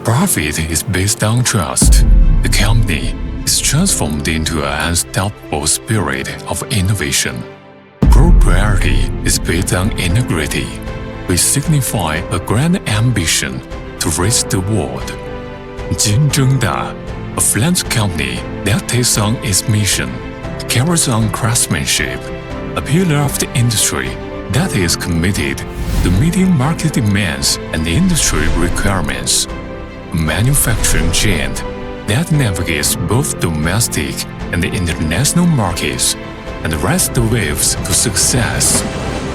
Profit is based on trust. The company is transformed into an unstoppable spirit of innovation. Propriety is based on integrity. We signify a grand ambition to reach the world. 竞争大, a flange company that takes on its mission, carries on craftsmanship, a pillar of the industry that is committed to meeting market demands and industry requirements, a manufacturing chain that navigates both domestic and international markets and rides the waves to success,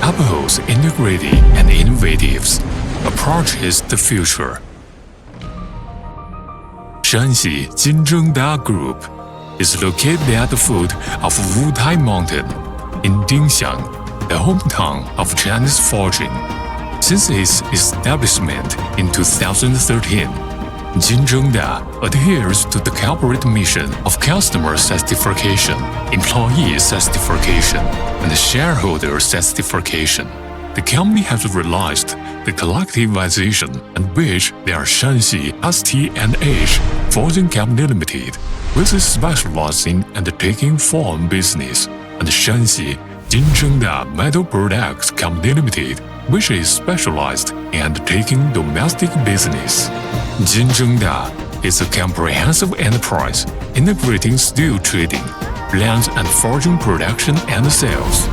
upholds integrity and innovative approaches the future. Shanxi ST&H Group is located at the foot of Wutai Mountain in Dingxiang, the hometown of Chinese forging. Since its establishment in 2013, ST&H adheres to the corporate mission of customer certification, employee certification, and shareholder certification. The company has realized the collectivization at which they are Shanxi ST&H Forging Co Limited, which is specialized in undertaking foreign business, and Shanxi ST&H Metal Products Co Limited, which is specialized in undertaking domestic business. ST&H is a comprehensive enterprise integrating steel trading, flange and forging production and sales.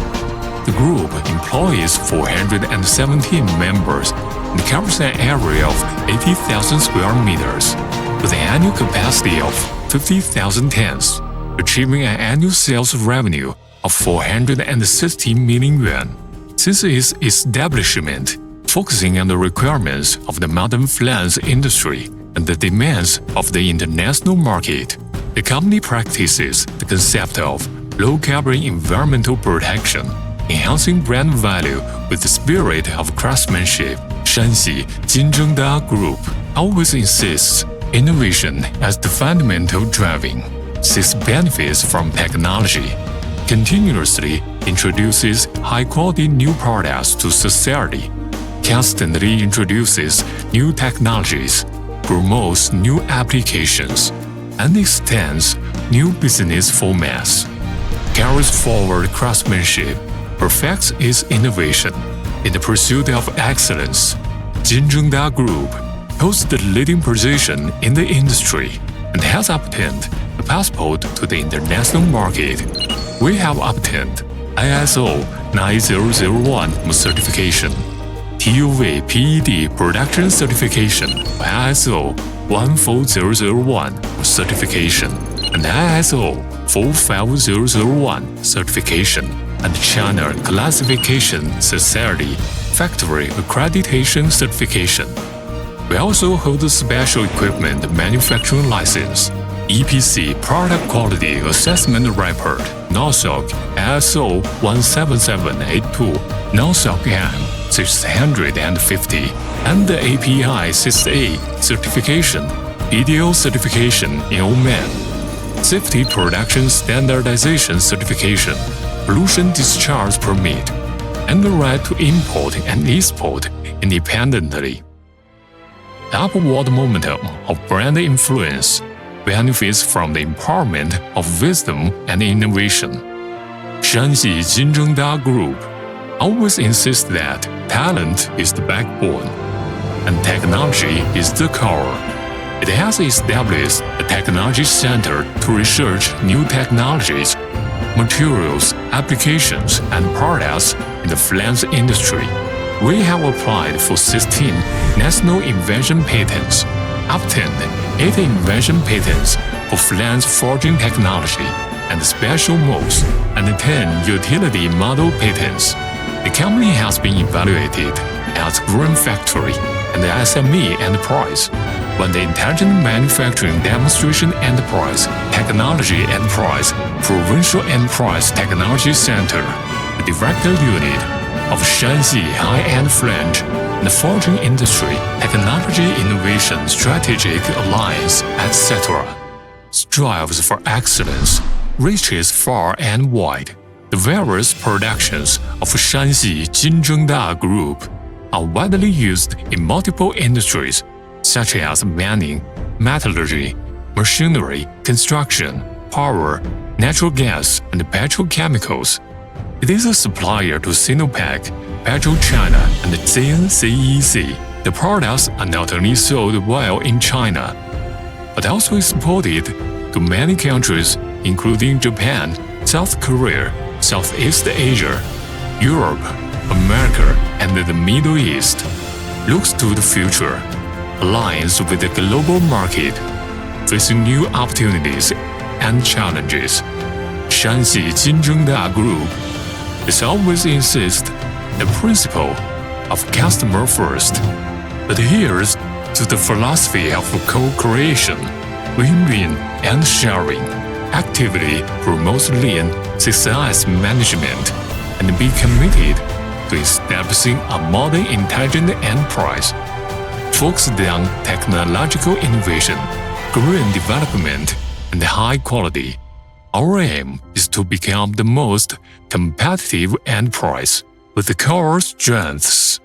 The group employs 417 members and covers an area of 80,000 square meters, with an annual capacity of 50,000 tons, achieving an annual sales revenue of 460 million yuan. Since its establishment, focusing on the requirements of the modern flange industry and the demands of the international market, the company practices the concept of low-carbon environmental protection, enhancing brand value with the spirit of craftsmanship. Shanxi ST&H Group always insists innovation as the fundamental driving, sees benefits from technology, continuously introduces high-quality new products to society, constantly introduces new technologies, promotes new applications, and extends new business formats, carries forward craftsmanship, perfects its innovation in the pursuit of excellence. ST&H Group holds the leading position in the industry and has obtained a passport to the international market. We have obtained ISO 9001 certification, TUV PED production certification, ISO 14001 certification, and ISO 45001 certification, and China Classification Society Factory Accreditation certification. We also hold a Special Equipment Manufacturing License, EPC Product Quality Assessment Report, NOSOC ISO 17782, NOSOC M 650, and the API 6A certification, PDO certification in Oman, Safety Production Standardization certification, Pollution Discharge Permit, and the right to import and export independently. The upward momentum of brand influence benefits from the empowerment of wisdom and innovation. Shanxi ST&H Group always insists that talent is the backbone and technology is the core. It has established a technology center to research new technologies, materials, applications, and products in the flange industry. We have applied for 16 national invention patents, obtained 8 invention patents for flange forging technology and special molds, and 10 utility model patents. The company has been evaluated as Green Factory and the SME Enterprise, when the Intelligent Manufacturing Demonstration Enterprise, Technology Enterprise, Provincial Enterprise Technology Center, the Director Unit of Shanxi High-End Flange and the Forging Industry Technology Innovation Strategic Alliance, etc., strives for excellence, reaches far and wide. The various productions of Shanxi ST&H Group are widely used in multiple industries, such as mining, metallurgy, machinery, construction, power, natural gas, and petrochemicals. It is a supplier to Sinopec, PetroChina, and CNCEC. The products are not only sold well in China, but also exported to many countries including Japan, South Korea, Southeast Asia, Europe, America, and the Middle East. Looks to the future, aligns with the global market, facing new opportunities and challenges. Shanxi ST&H Group is always insist the principle of customer first, adheres to the philosophy of co-creation, win-win, and sharing, actively promotes lean success management, and be committed to establishing a modern intelligent enterprise, focused on technological innovation, green development, and high quality. Our aim is to become the most competitive enterprise with the core strengths